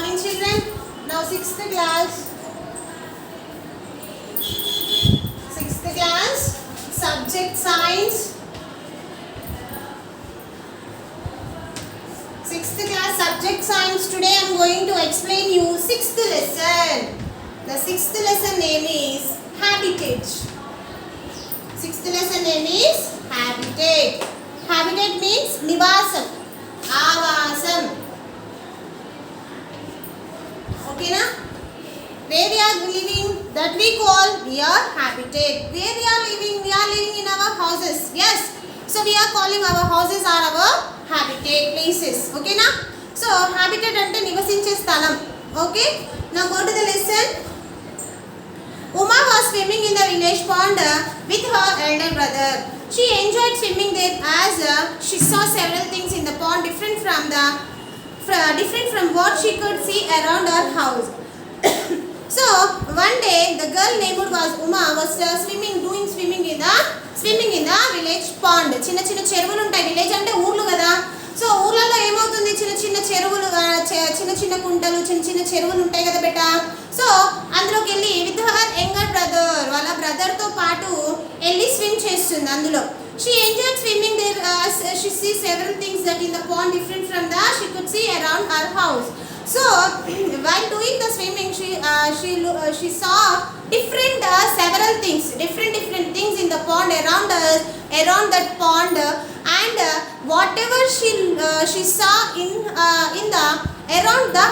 morning children. Now 6th class. 6th class subject science. 6th class subject science. Today I am going to explain you 6th lesson. The 6th lesson name is habitat. 6th lesson name is habitat. Habitat means nivasam, avasam. Okay na? Where we are living, that we call your habitat. Where we are living in our houses. Yes. So we are calling our houses are our habitat places. Okay na? So habitat ante nivasinche sthalam. Okay. Now go to the lesson. Uma was swimming in the village pond with her elder brother. She enjoyed swimming there as she saw several things in the pond different from what she could see around her house. So one day the girl named was Uma was swimming in the village pond. చిన్న చిన్న చెరువులు ఉంటాయి. Village అంటే ఊర్లు కదా. So ఊర్లలో ఏమవుతుంది, చిన్న చిన్న చెరువులు, చిన్న చిన్న కుంటలు, చిన్న చిన్న చెరువులు ఉంటాయి కదా బెట. సో అందులోకి వెళ్ళి విత్ హర్ యంగర్ బ్రదర్, వాళ్ళ బ్రదర్తో పాటు వెళ్ళి స్విమ్ చేస్తుంది అందులో. She enjoyed swimming there as she sees several things that in the pond different from the she could see around her house. So while doing the swimming she saw several things, different things in the pond around that pond, and whatever she saw in the around the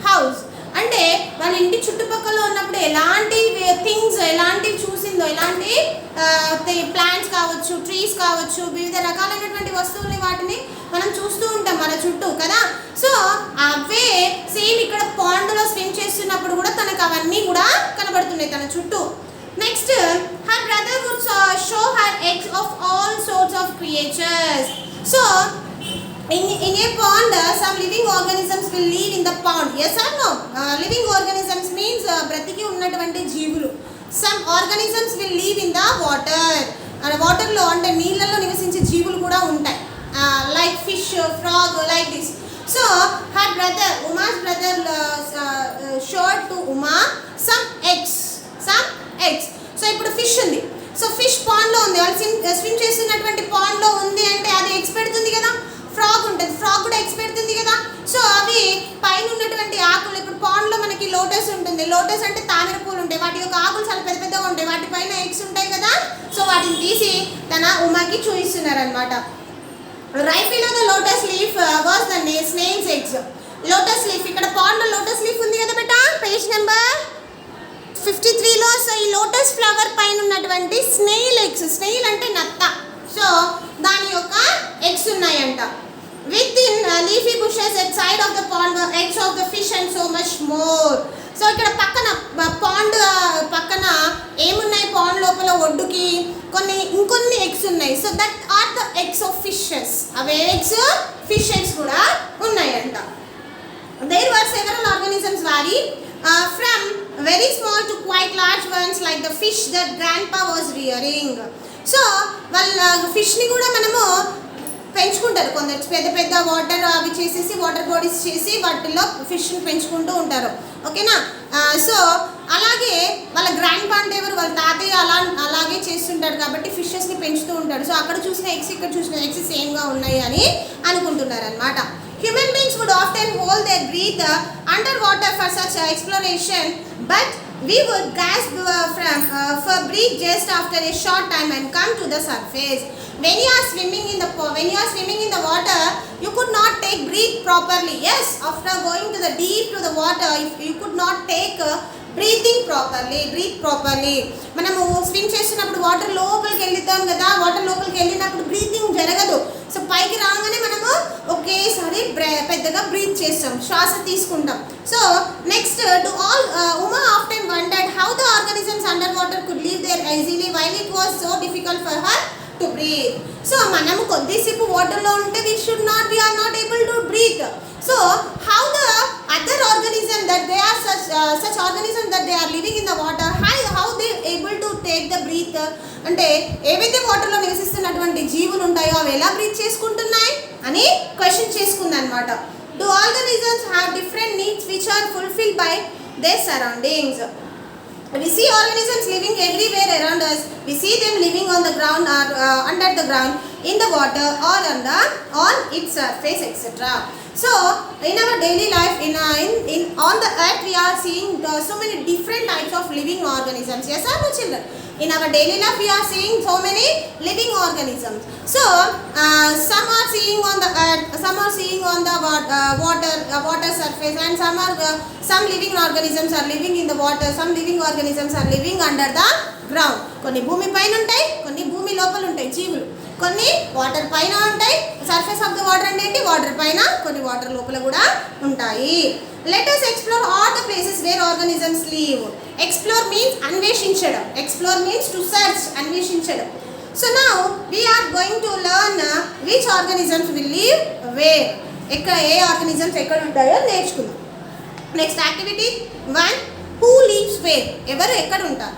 house అంటే వాళ్ళ ఇంటి చుట్టుపక్కల ఉన్నప్పుడు ఎలాంటి things ఎలాంటివి చూసిందో, ఎలాంటి plants కావచ్చు, trees కావచ్చు, వివిధ రకాలైనటువంటి వస్తువుల్ని వాటిని మనం చూస్తూ ఉంటాం మన చుట్టూ కదా. సో అవే సేమ్ ఇక్కడ పాండ్లో స్విమ్ చేస్తున్నప్పుడు కూడా తనకు అవన్నీ కూడా కనబడుతున్నాయి తన చుట్టూ. Next her brother would show her eggs of all sorts of creatures. So in a pond some living organisms will live in the pond. Yes or no? Living organisms means బ్రతికి ఉన్నటువంటి జీవులు. Some organisms will live in the water. Water లో అంటే నీళ్ళల్లో నివసించే జీవులు కూడా ఉంటాయి. Like fish, frog, like this. So her brother, Uma's brother showed to Uma some eggs. So ఇప్పుడు ఫిష్ ఉంది. సో ఫిష్ పాండ్ లో ఉంది. వాళ్ళు స్విమ్ చేస్తున్నటువంటి పాండ్ లో ఉంది అంటే అది ఎగ్స్ పెడుతుంది కదా. ఫ్రాగ్ ఉంటుంది, ఫ్రాగ్ కూడా ఎగ్స్ పెడుతుంది కదా. సో అవి పైన ఉన్నటువంటి ఆకులు, ఇప్పుడు పాండ్లో మనకి లోటస్ ఉంటుంది. లోటస్ అంటే తామర పూలు ఉంటాయి, వాటి యొక్క ఆకులు చాలా పెద్ద పెద్దగా ఉంటాయి, వాటిపైన ఎగ్స్ ఉంటాయి కదా. సో వాటిని తీసి తన ఉమాకి చూపిస్తున్నారు అనమాట. Right below the lotus leaf was the snails eggs. Lotus leaf, ఇక్కడ పాండ్లో లోటస్ లీఫ్ ఉంది కదా బేటా, పేజ్ నెంబర్ 53లో. సో ఈ లోటస్ ఫ్లవర్ పైన ఉన్నటువంటి స్నేల్ ఎగ్స్, స్నేల్ అంటే నత్త, సో దాని యొక్క ఎగ్స్ ఉన్నాయంట. Within leafy bushes at side of the pond were eggs of the fish and so much more. So ఇక్కడ పక్కన పాండ్ పక్కన ఏమున్నాయి, పాండ్ లోపల ఒడ్డుకి ఇంకొన్ని ఎగ్స్ ఉన్నాయి. So that are the eggs of fishes. అవే ఎగ్స్ ఫిష్ ఎగ్స్ కూడా ఉన్నాయంట. There were several organisms vary from very small to quite large ones like the fish that grandpa was rearing. So వాళ్ళ ఫిష్ని కూడా మనము పెంచుకుంటారు. కొందరు పెద్ద పెద్ద వాటర్ అవి చేసేసి వాటర్ బాడీస్ చేసి వాటిల్లో ఫిష్ని పెంచుకుంటూ ఉంటారు. ఓకేనా. సో అలాగే వాళ్ళ గ్రాండ్ పా అంటే ఎవరు, వాళ్ళ తాతయ్య అలాగే చేస్తుంటారు కాబట్టి ఫిషెస్ని పెంచుతూ ఉంటాడు. సో అక్కడ చూసిన ఎగ్స్ ఇక్కడ చూసిన ఎగ్స్ సేమ్గా ఉన్నాయి అని అనుకుంటున్నారు అనమాట. Human beings would often hold their breath underwater for such exploration, but we would gasp for breath just after a short time and come to the surface. When you are swimming in the water, you could not take breath properly. Yes, after going to the deep to the water, if you could not take breathe properly. మనము swim చేస్తున్నప్పుడు water లోపలికి వెళ్తాం కదా, water లోపలికి వెళ్ళినప్పుడు breathing జరగదు. So పైకి రాగానే మనము ఒకేసారి పెద్దగా బ్రీత్ చేస్తాం, శ్వాస తీసుకుంటాం. So next to all Uma often wondered how the organisms underwater could live there easily while it was so difficult for her to breathe. So మనము కొద్దిసేపు వాటర్లో ఉంటే we are not able to breathe. So how the other organism that they are such organisms that they are living in the water, how they able to take the breath, అంటే ఏవైతే వాటర్లో నివసిస్తున్నటువంటి జీవులు ఉంటాయో అవి ఎలా బ్రీత్ చేసుకుంటున్నాయి అని question చేసుకుందన్నమాట. Do organisms organisms have different needs which are fulfilled by their surroundings. We see organisms living everywhere around us. We see them living on the ground or under the ground, in the water or on its surface, etc. So in our daily life, in on the earth, we are seeing so many different types of living organisms. Yes or no, children? In our daily life, we are seeing so many living organisms. So some are seeing on the earth, some are seeing on the water surface, and some living organisms are living in the water. Some living organisms are living under the ground. కొన్ని భూమి పైన ఉంటాయి, కొన్ని భూమి లోపల ఉంటాయి జీవులు. కొన్ని వాటర్ పైన ఉంటాయి. సర్ఫేస్ ఆఫ్ ద వాటర్ అంటే ఏంటి? వాటర్ పైన, కొన్ని వాటర్ లోపల కూడా ఉంటాయి. Let us explore all the places where organisms live. Explore means అన్వేషించడం. Explore means to search, అన్వేషించడం. So now we are going to learn which organisms will live where. ఎక్కడ ఏ ఆర్గానిజమ్స్ ఎక్కడ ఉంటాయో నేర్చుకుందాం. Next activity 1. Who lives where? ఎవరు ఎక్కడ ఉంటారు?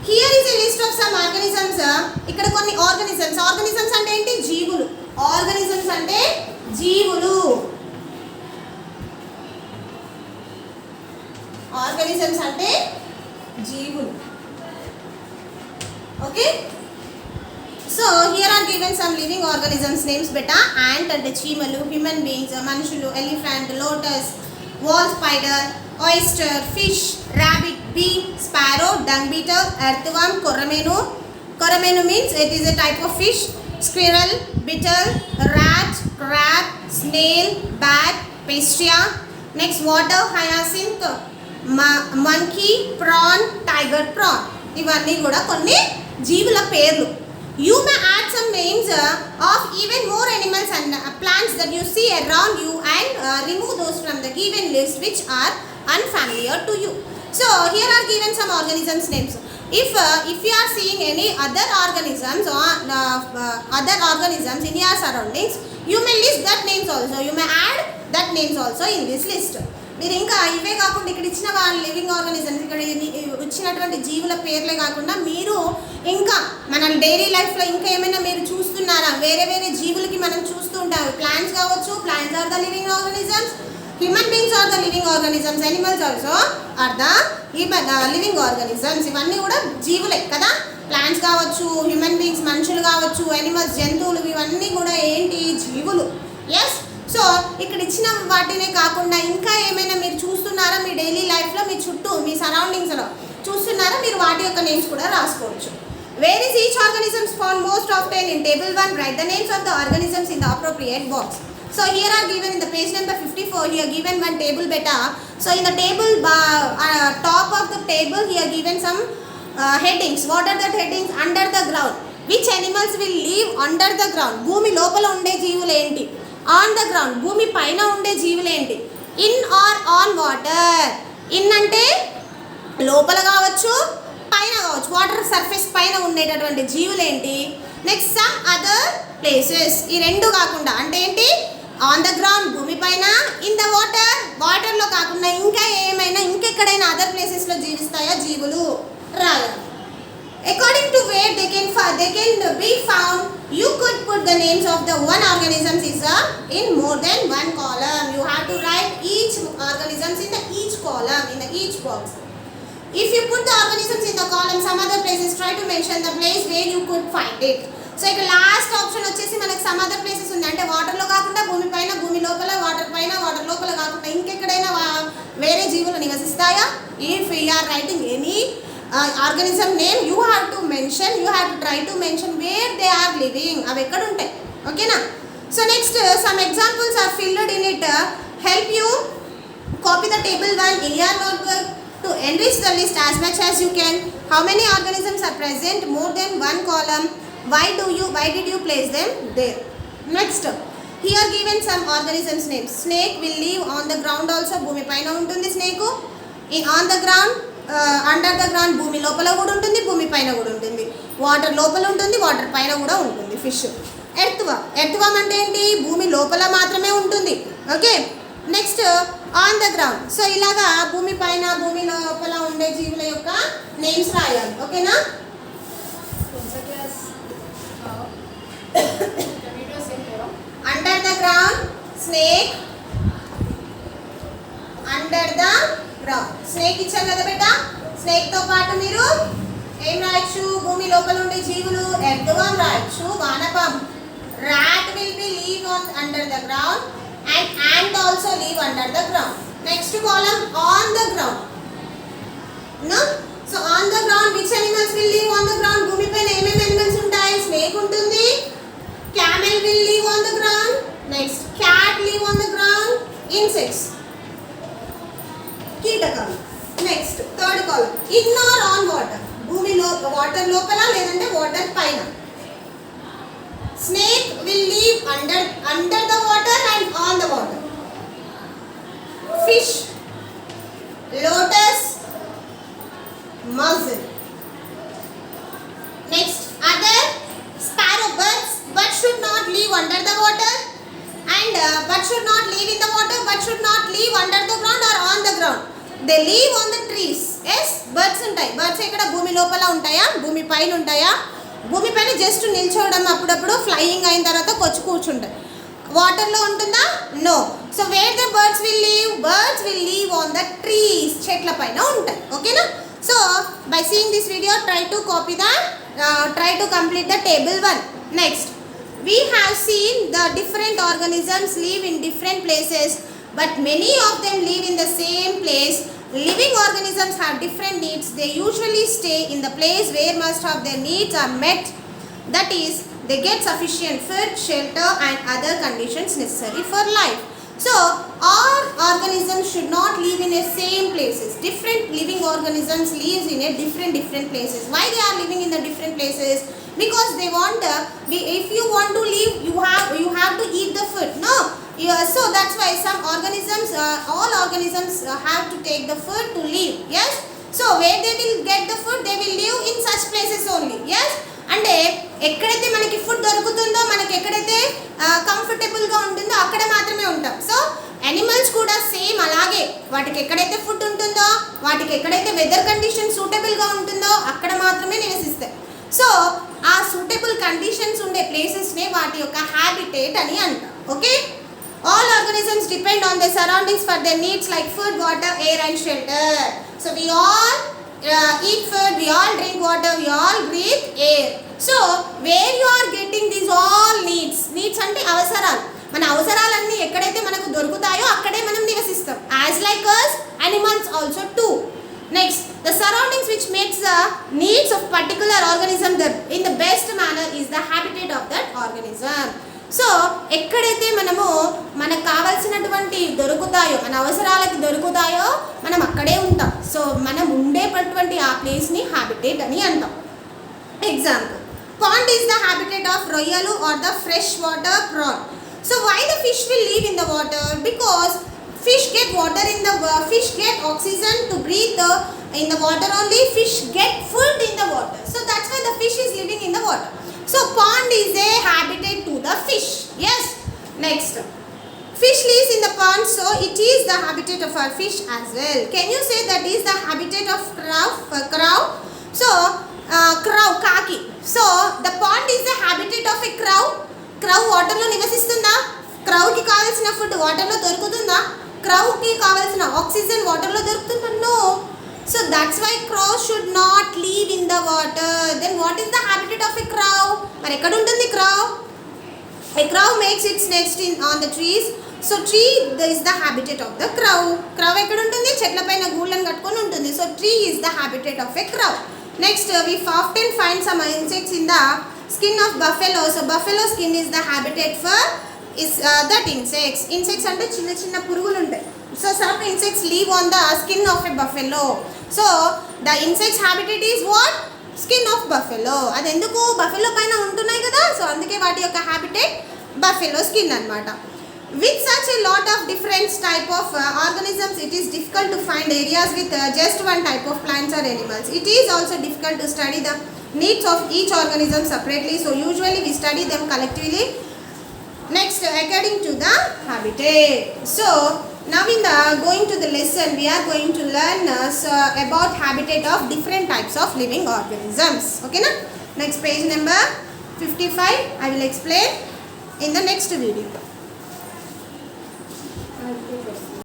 Here is a list of some organisms. ఇక్కడ కొన్ని ఆర్గానిజమ్స్. ఆర్గానిజమ్స్ అంటే ఏంటి? జీవులు. ఆర్గానిజమ్స్ అంటే జీవులు. ఆర్గానిజమ్స్ అంటే జీవులు. Okay. So here are given some living organisms names బెటా. యాంట్ అంటే చీమలు, హ్యూమన్ బీయింగ్స్ మనుషులు, elephant, lotus, wall spider, oyster, fish, rabbit, bee, sparrow, dung beetle, earthworm, koramenu. Koramenu means it is a type of fish. Squirrel, beetle, rat, crab, snail, bat, pastria. Next water hyacinth, monkey, prawn, tiger prawn. ఇవన్నీ కూడా కొన్ని జీవుల పేర్లు. You may add some names of even more animals and plants that you see around you and remove those from the given list which are unfamiliar to you. So here are given some organisms names. If you are seeing any other organisms or other organisms in your surroundings, you may list that names also. You may add that names also in this list. మీరు ఇంకా ఇవే కాకుండా ఇక్కడ ఇచ్చిన వాళ్ళ living organisms, ఇక్కడ ఇచ్చినటువంటి జీవుల పేర్లే కాకుండా మీరు ఇంకా మన డైలీ లైఫ్లో ఇంకా ఏమైనా మీరు చూస్తున్నారా? వేరే వేరే జీవులకి మనం చూస్తూ ఉంటాం. ప్లాంట్స్ కావచ్చు, plants are the living organisms. Human beings are the living organisms. Animals also are the living organisms. ఇవన్నీ కూడా జీవులే కదా. ప్లాంట్స్ కావచ్చు, హ్యూమన్ బీయింగ్స్ మనుషులు కావచ్చు, ఎనిమల్స్ జంతువులు, ఇవన్నీ కూడా ఏంటి? జీవులు. ఎస్. సో ఇక్కడ ఇచ్చిన వాటినే కాకుండా ఇంకా ఏమైనా మీరు చూస్తున్నారా మీ డైలీ లైఫ్లో, మీ చుట్టూ, మీ సరౌండింగ్స్లో చూస్తున్నారా? మీరు వాటి యొక్క నేమ్స్ కూడా రాసుకోవచ్చు. Where is each organism found most often? In table 1, write the names of the organisms in the appropriate box. So here are given in the page number 54, here given one table beta. So in the table top of the table here given some headings. What are the headings? Under the ground. Which animals will live under the ground? భూమి లోపల ఉండే జీవులు ఏంటి? On the ground. భూమి పైన ఉండే జీవులు ఏంటి? In or on water. In అంటే లోపల కావచ్చు, పైన కావచ్చు. వాటర్ సర్ఫేస్ పైన ఉండేటటువంటి జీవులు ఏంటి? Next some other places. ఈ రెండు కాకుండా అంటే ఏంటి? ఆన్ ద గ్రౌండ్ భూమి పైన, ఇన్ ద వాటర్ వాటర్లో కాకుండా ఇంకా ఏమైనా ఇంకెక్కడైనా అదర్ ప్లేసెస్లో జీవిస్తాయా జీవులు? రాయాలి. According to where they can be found, you could put the names of the one organisms is in more than one column. You have to write each organisms in the each column, in the each box. If you put the organisms in the column, some other places, try to mention the place where you could find it. So ఇక్కడ last option వచ్చేసి మనకి some other places ఉంది. అంటే వాటర్లో కాకుండా భూమి పైన, భూమి లోపల, వాటర్ పైన, వాటర్ లోపల కాకుండా ఇంకెక్కడైనా వేరే జీవులు నివసిస్తాయా? If you are writing any organism name, you have to try to mention where they are living. అవి ఎక్కడ ఉంటాయి? ఓకేనా? So next some examples are filled in it. Help you copy the table 1 in your notebook to enrich the list as much as you can. How many organisms are present? More than one column. Why did you place them there? Next, here given some organisms names. Snake will live on the ground also. భూమి పైన ఉంటుంది snake. On the ground, under the ground భూమి లోపల కూడా ఉంటుంది, భూమి పైన కూడా ఉంటుంది. వాటర్ లోపల ఉంటుంది, వాటర్ పైన కూడా ఉంటుంది ఫిష్. ఎర్త్వామ్ అంటే ఏంటి? భూమి లోపల మాత్రమే ఉంటుంది. Okay. Next on the ground. So ఇలాగా భూమి పైన, భూమి లోపల ఉండే జీవుల యొక్క నేమ్స్ రాయాలి. ఓకేనా? Under the ground snake, under the ground. Snake ఇచ్చాం కదా బేటా, స్నేక్ తో పాటు మీరు ఏం రాయొచ్చు, భూమి లోపల ఉండే జీవులు ఎర్త్వర్మ్ రాయొచ్చు, వానపాము. Rat will be live on under the ground and ant also live under the ground. Next column, on the ground. No? So on the ground which animals will live on the ground? భూమి పైన ఏమేమి animals ఉంటాయి? Snake ఉంటుంది, camel will live on the ground, next cat live on the ground, insects, కీటకాలు. Next third column, in or on water. భూమిలో water లోపల లేదంటే water పైన. Snake will live under the water and on the water. Fish, lotus, mussel. Next, other sparrow birds. Birds should not live under the water and birds should not live in the water. Birds should not live under the ground or on the ground. They live on the trees. Yes, birds ఉంటాయి. Birds ఎక్కడ భూమి లోపల ఉంటాయా, భూమి పైన ఉంటాయా? భూమి పైన జస్ట్ నిల్చోవడం, అప్పుడప్పుడు ఫ్లయింగ్ అయిన తర్వాత వచ్చి కూర్చుంటాయి. వాటర్లో ఉంటుందా? No. So where the birds will leave? Birds will leave on the trees, చెట్ల పైన ఉంటాయి. ఓకేనా? So by seeing this video try to copy the try to complete the table 1. Next, we have seen the different organisms live in different places, but many of them live in the same place. Living organisms have different needs. They usually stay in the place where most of their needs are met. That is, they get sufficient food, shelter and other conditions necessary for life. So all organisms should not live in the same places. Different living organisms lives in a different places. Why they are living in the different places? Because they want if you want to live, you have to eat the food. No. So that's why some organisms, all organisms have to take the food to live. Yes. So where they will get the food, they will live in such places only. Yes. అంటే ఎక్కడైతే మనకి food దొరుకుతుందో, మనకి ఎక్కడైతే కంఫర్టబుల్గా ఉంటుందో అక్కడ మాత్రమే ఉంటాం. సో యానిమల్స్ కూడా సేమ్ అలాగే, వాటికి ఎక్కడైతే ఫుడ్ ఉంటుందో, వాటికి ఎక్కడైతే వెదర్ కండిషన్ సూటబుల్గా ఉంటుందో అక్కడ మాత్రమే నివసిస్తాయి. సో ఆ సూటబుల్ కండిషన్స్ ఉండే ప్లేసెస్నే వాటి యొక్క హ్యాబిటేట్ అని అంటాం. Okay, all organisms depend on their surroundings for their needs like food, water, air and shelter. So we all eat food, we all drink water, we all breathe air. So where you are getting these all needs అంటే అవసరాలు. మన అవసరాలన్నీ ఎక్కడైతే మనకు దొరుకుతాయో అక్కడే మనం నివసిస్తాం. As like us, animals also too. Next, the surroundings which makes the needs of particular organism in the best manner is the habitat of that organism. So ఎక్కడైతే మనకు కావాల్సినటువంటి దొరుకుతాయో, మన అవసరాలకి దొరుకుతాయో మనం అక్కడే ఉంటాం. సో మనం ఉండేటటువంటి ఆ ప్లేస్ని హ్యాబిటేట్ అని అంటాం. Example, pond is the habitat of రొయ్యలు or the fresh water prawn. So why the fish will live in the water? Because fish get water in the fish get oxygen to breathe in the water only. Fish get food in the water. So that's why the fish is living in the water. So pond is a habitat to the fish. Yes. Next, fish lives in the pond, so it is the habitat of our fish as well. Can you say that is the habitat of crow? So crow, kaki. So the pond is the habitat of a crow. Crow water lo nivasistunda? Crow ki kavalsina food water lo dorukutunda? Crow ki kavalsina oxygen water lo dorukutunda? No. So that's why crow should not live in the water. Then what is the habitat of a crow? మరి ఎక్కడ ఉంటుంది crow? A crow makes its nest on the trees. So tree is the habitat of the crow. Crow ఎక్కడ ఉంటుంది? చెట్ల పైన గూళ్ళను కట్టుకొని ఉంటుంది. So tree is the habitat of a crow. Next, we often find some insects in the skin of buffalo. So buffalo skin is the habitat for that insects. Insects అంటే చిన్న చిన్న పురుగులు ఉంటాయి. So some insects live on the skin of a buffalo. So the insect's habitat is what? Skin of buffalo. అది ఎందుకు buffalo పైన ఉంటున్నాయి కదా, సో అందుకే వాటి యొక్క హ్యాబిటేట్ బఫెలో స్కిన్ అన్నమాట. With such a lot of different type of organisms, it is difficult to find areas with just one type of plants or animals. It is also difficult to study the needs of each organism separately. So usually we study them collectively. Next, according to the habitat. So now in the going to the lesson, we are going to learn about habitat of different types of living organisms. Okay na? Next, page number 55. I will explain in the next video.